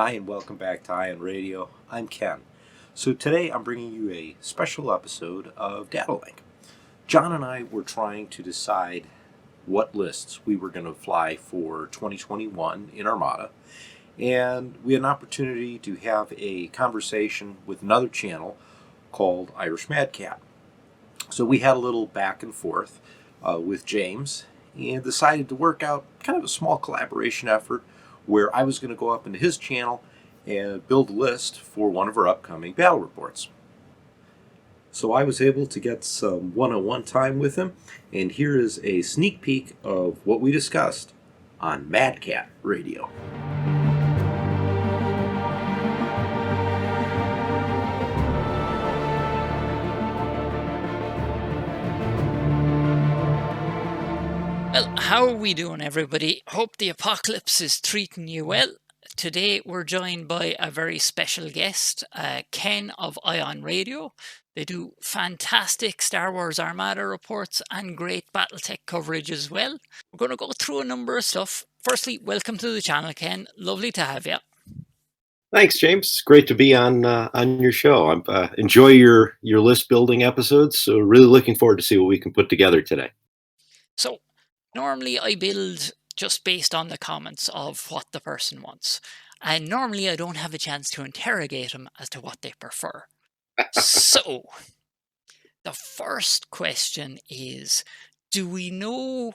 Hi, and welcome back to Ion Radio. I'm Ken. So today I'm bringing you a special episode of DataLink. John and I were trying to decide what lists we were going to fly for 2021 in Armada, and we had an opportunity to have a conversation with another channel called IrishMadCat. So we had a little back and forth with James and decided to work out kind of a small collaboration effort where I was going to go up into his channel and build a list for one of our upcoming battle reports. So I was able to get some one-on-one time with him, and here is a sneak peek of what we discussed on MadCat Radio. Well, how are we doing, everybody? Hope the apocalypse is treating you well. Today we're joined by a very special guest, Ken of Ion Radio. They do fantastic Star Wars Armada reports and great BattleTech coverage as well. We're going to go through a number of stuff. Firstly, welcome to the channel, Ken. Lovely to have you. Thanks, James. Great to be on your show. I enjoy your list building episodes. So really looking forward to see what we can put together today. So normally I build just based on the comments of what the person wants. And normally I don't have a chance to interrogate them as to what they prefer. So the first question is, do we know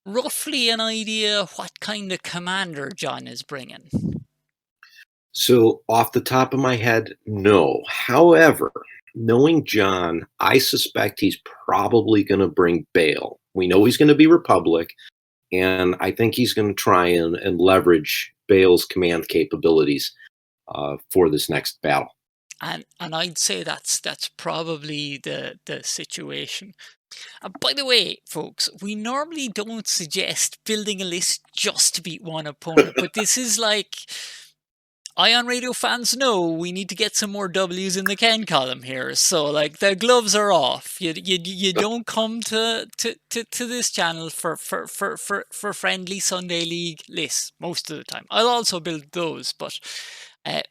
roughly an idea what kind of commander John is bringing? So off the top of my head, no. However, knowing John, I suspect he's probably going to bring Bale. We know he's going to be Republic, and I think he's going to try and leverage Bale's command capabilities for this next battle. And I'd say that's probably the situation. By the way, folks, we normally don't suggest building a list just to beat one opponent, but this is like Ion Radio fans know we need to get some more W's in the Ken column here. So like the gloves are off. You don't come to this channel for friendly Sunday League lists most of the time. I'll also build those, but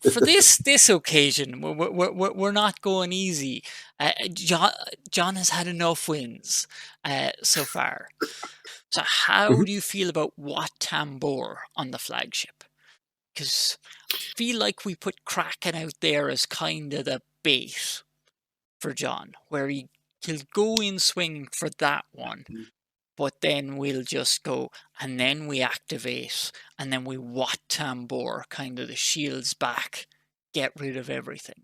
for this occasion, we're not going easy. John has had enough wins so far. So how do you feel about Wat Tambor on the flagship? Because I feel like we put Kraken out there as kind of the bait for John, where he'll go in swing for that one, but then we'll just go, and then we activate, and then we Wat Tambor, kind of the shields back, get rid of everything.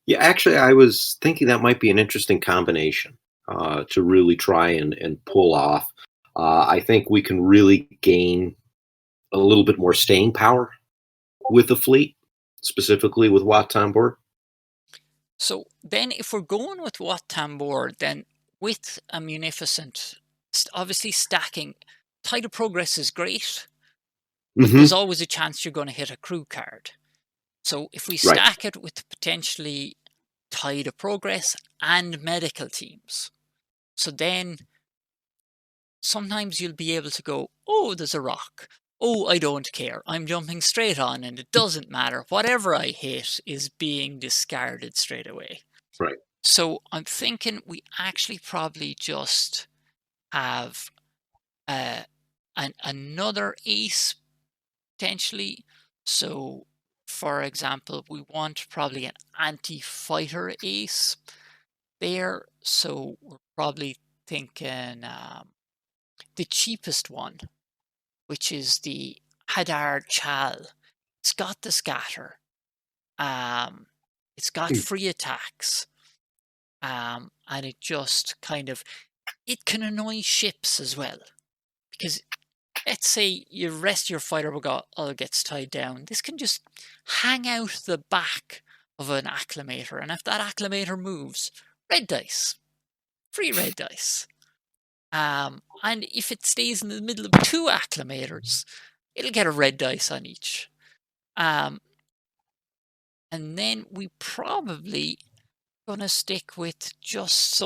Yeah, actually, I was thinking that might be an interesting combination to really try and pull off. I think we can really gain a little bit more staying power with the fleet, specifically with Wat Tambor. So then if we're going with Wat Tambor, then with a Munificent, obviously stacking, Tide of Progress is great, but there's always a chance you're going to hit a crew card. So if we stack it with potentially Tide of Progress and medical teams, so then sometimes you'll be able to go, oh, there's a rock. Oh, I don't care. I'm jumping straight on and it doesn't matter. Whatever I hit is being discarded straight away. Right. So I'm thinking we actually probably just have another ace potentially. So, for example, we want probably an anti-fighter ace there. So we're probably thinking the cheapest one, which is the Hadar Chal. It's got the scatter. It's got free attacks. And it just kind of, it can annoy ships as well. Because let's say you rest your fighter all gets tied down. This can just hang out the back of an acclimator. And if that acclimator moves, red dice. Free red dice. And if it stays in the middle of two acclimators, it'll get a red dice on each. And then we probably going to stick with just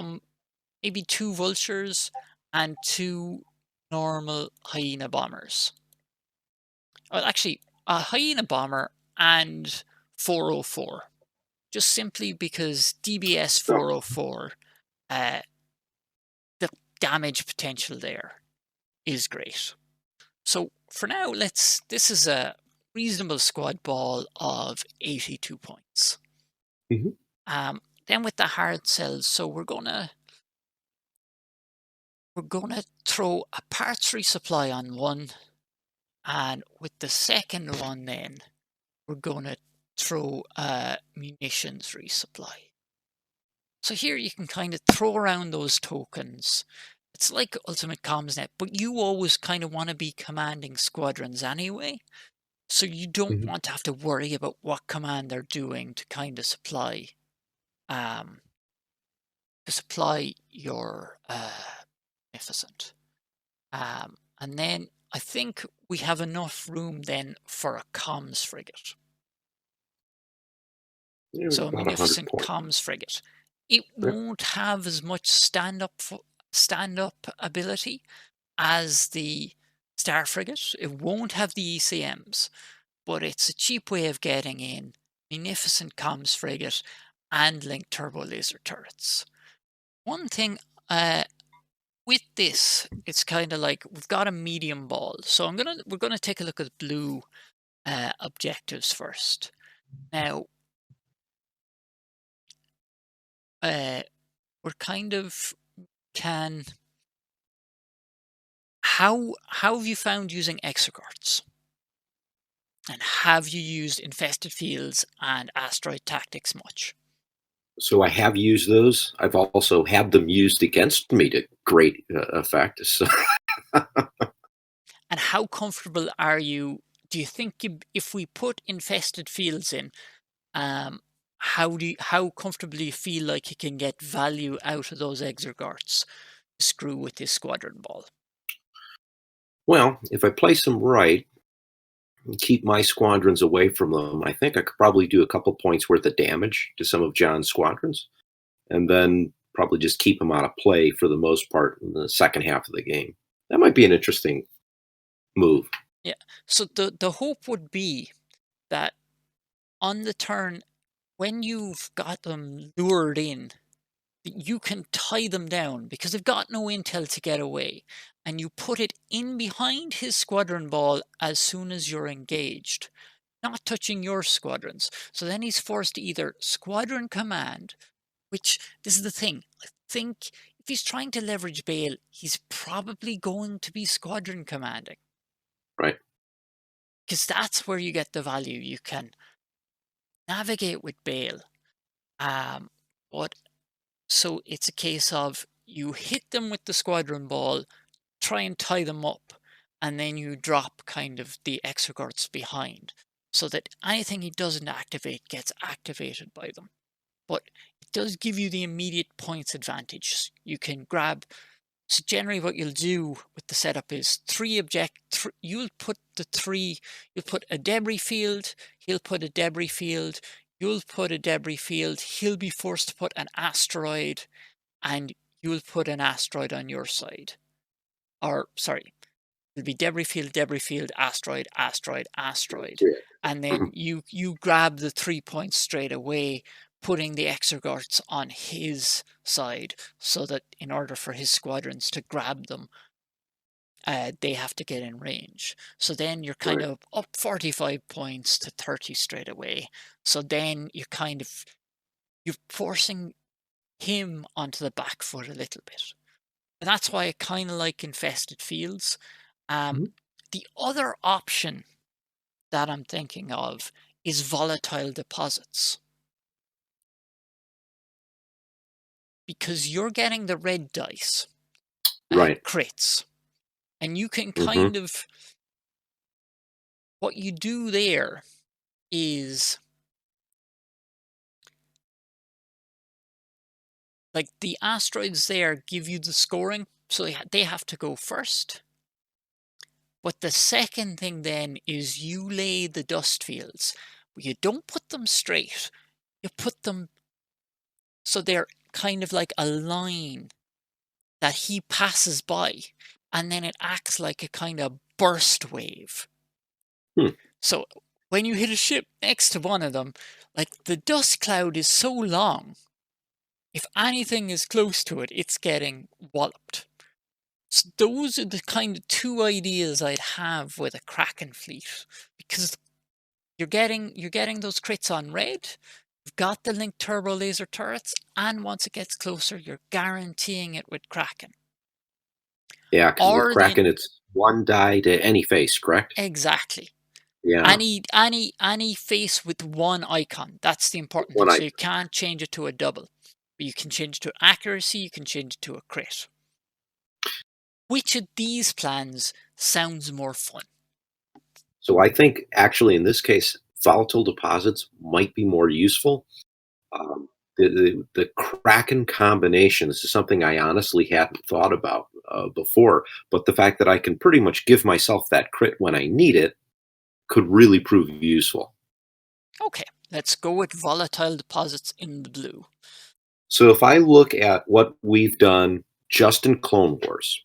maybe 2 vultures and 2 normal hyena bombers. Well, actually, a Hyena bomber and 404, just simply because DBS 404, the damage potential there is great. So for now, this is a reasonable squad ball of 82 points. Mm-hmm. Then with the hard cells, so we're gonna throw a parts resupply on one, and with the second one, then we're gonna throw a munitions resupply. So here you can kind of throw around those tokens. It's like Ultimate Comsnet, but you always kind of want to be commanding squadrons anyway. So you don't want to have to worry about what command they're doing to kind of supply your Magnificent. And then I think we have enough room then for a comms frigate. So a Magnificent comms frigate. It won't have as much stand-up ability as the Star Frigate. It won't have the ECMs, but it's a cheap way of getting in Magnificent comms frigate and linked turbo laser turrets. One thing with this, it's kind of like we've got a medium ball. So we're gonna take a look at blue objectives first. Now, we're kind of how have you found using exocarts? And have you used infested fields and asteroid tactics much? So I have used those. I've also had them used against me to great effect. So. And how comfortable are you? Do you think if we put infested fields in, how comfortable do you feel like you can get value out of those exocarts to screw with this squadron ball? Well, if I place them right and keep my squadrons away from them, I think I could probably do a couple points worth of damage to some of John's squadrons, and then probably just keep them out of play for the most part in the second half of the game. That might be an interesting move. Yeah. So the hope would be that on the turn, when you've got them lured in, you can tie them down because they've got no intel to get away, and you put it in behind his squadron ball as soon as you're engaged, not touching your squadrons. So then he's forced to either squadron command, which, this is the thing, I think if he's trying to leverage Bale, he's probably going to be squadron commanding. Right. Because that's where you get the value. You can navigate with Bale. So it's a case of you hit them with the squadron ball, try and tie them up, and then you drop kind of the exocarts behind so that anything he doesn't activate gets activated by them. But it does give you the immediate points advantage. You can grab. So generally what you'll do with the setup is you'll put a debris field, he'll put a debris field, you'll put a debris field, he'll be forced to put an asteroid, and you'll put an asteroid on your side. Or, sorry, it'll be debris field, asteroid, asteroid, asteroid. Yeah. And then you grab the 3 points straight away, putting the exocarts on his side, so that in order for his squadrons to grab them, they have to get in range. So then you're kind of up 45 points to 30 straight away. So then you're forcing him onto the back foot a little bit. And that's why I kind of like infested fields. The other option that I'm thinking of is volatile deposits. Because you're getting the red dice, crits, and you can kind of, what you do there is, like the asteroids there give you the scoring, so they have to go first. But the second thing then is you lay the dust fields. You don't put them straight, you put them so they're kind of like a line that he passes by, and then it acts like a kind of burst wave. So when you hit a ship next to one of them, like the dust cloud is so long, if anything is close to it, it's getting walloped. So those are the kind of two ideas I'd have with a Kraken fleet, because you're getting those crits on red. You've got the linked turbo laser turrets, and once it gets closer, you're guaranteeing it with Kraken. Yeah, because with Or then Kraken, it's one die to any face, correct? exactly. Yeah, Any face with one icon. That's the important thing. one So you can't change it to a double. But you can change it to accuracy, you can change it to a crit. Which of these plans sounds more fun? So I think actually in this case, volatile deposits might be more useful. Um, the Kraken combination, this is something I honestly hadn't thought about before, but the fact that I can pretty much give myself that crit when I need it could really prove useful. Okay, let's go with volatile deposits in the blue. So if I look at what we've done just in Clone Wars,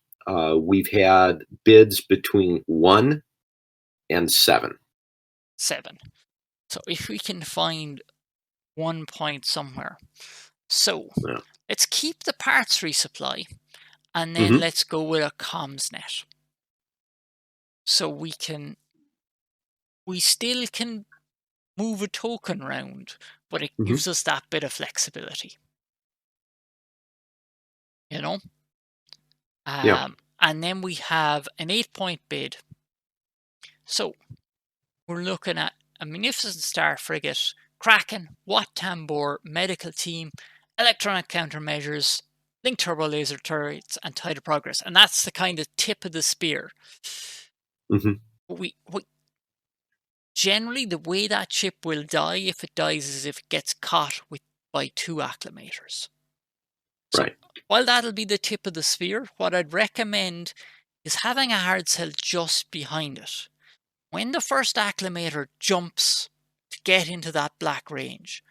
we've had bids between 1 and 7. 7. So if we can find 1 point somewhere. So Yeah. let's keep the parts resupply, and then Mhm. let's go with a comms net. So we still can move a token around, but it Mhm. gives us that bit of flexibility. You know? Yeah. And then we have an 8-point bid. So we're looking at a Magnificent Star Frigate, Kraken, Wat Tambor, Medical Team, Electronic Countermeasures, Linked Turbo Laser Turrets, and Tide of Progress. And that's the kind of tip of the spear. Mhm. We generally, the way that ship will die, if it dies, is if it gets caught by 2 acclimators. So Right. while that'll be the tip of the sphere, what I'd recommend is having a hard cell just behind it. When the first acclimator jumps to get into that black range,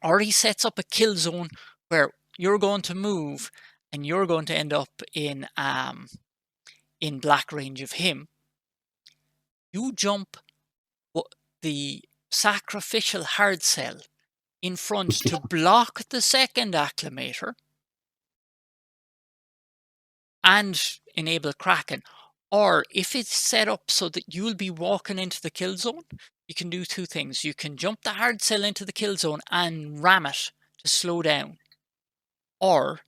or he sets up a kill zone where you're going to move and you're going to end up in black range of him. You jump the sacrificial hard cell in front to block the second acclimator and enable Kraken. Or if it's set up so that you'll be walking into the kill zone, you can do 2 things. You can jump the hard cell into the kill zone and ram it to slow down. Or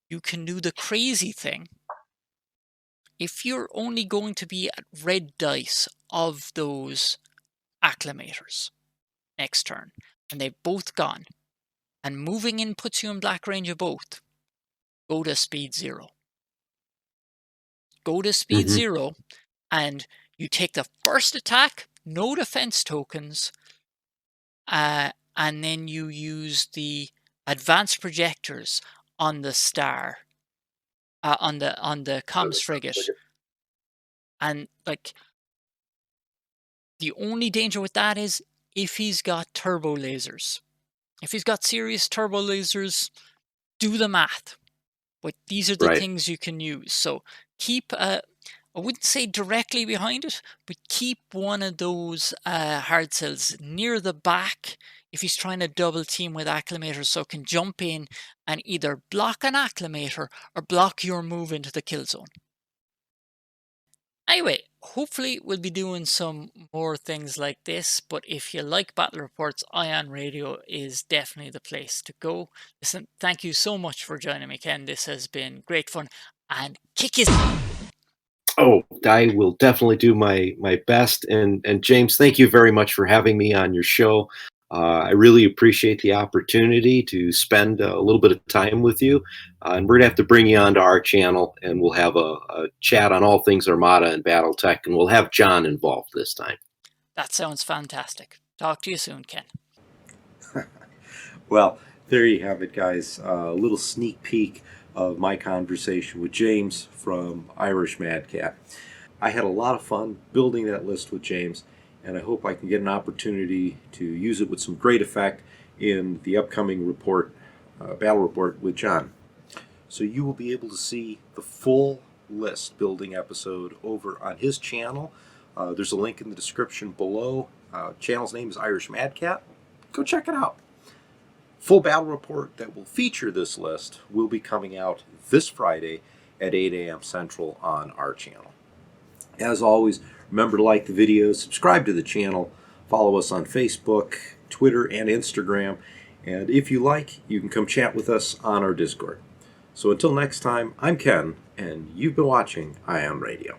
you can do the crazy thing. If you're only going to be at red dice of those acclimators next turn, and they've both gone, and moving in puts you in black range of both, go to speed 0. Go to speed Mhm. 0, and you take the first attack, no defense tokens, and then you use the advanced projectors on the star, on the comms frigate, and like the only danger with that is if he's got turbo lasers. If he's got serious turbo lasers, do the math. But these are the Right. things you can use. So keep, I wouldn't say directly behind it, but keep one of those hard cells near the back if he's trying to double team with acclimators, so it can jump in and either block an acclimator or block your move into the kill zone. Anyway, hopefully we'll be doing some more things like this, but if you like Battle Reports, Ion Radio is definitely the place to go. Listen, thank you so much for joining me, Ken. This has been great fun, and kick his... Oh, I will definitely do my best. And James, thank you very much for having me on your show. I really appreciate the opportunity to spend a little bit of time with you. And we're going to have to bring you onto our channel, and we'll have a chat on all things Armada and BattleTech, and we'll have John involved this time. That sounds fantastic. Talk to you soon, Ken. Well, there you have it, guys. A little sneak peek of my conversation with James from IrishMadCat. I had a lot of fun building that list with James, and I hope I can get an opportunity to use it with some great effect in the upcoming report, battle report with John. So you will be able to see the full list building episode over on his channel. There's a link in the description below. Channel's name is IrishMadCat. Go check it out. Full battle report that will feature this list will be coming out this Friday at 8 a.m. Central on our channel. As always, remember to like the video, subscribe to the channel, follow us on Facebook, Twitter, and Instagram, and if you like, you can come chat with us on our Discord. So until next time, I'm Ken, and you've been watching Ion Radio.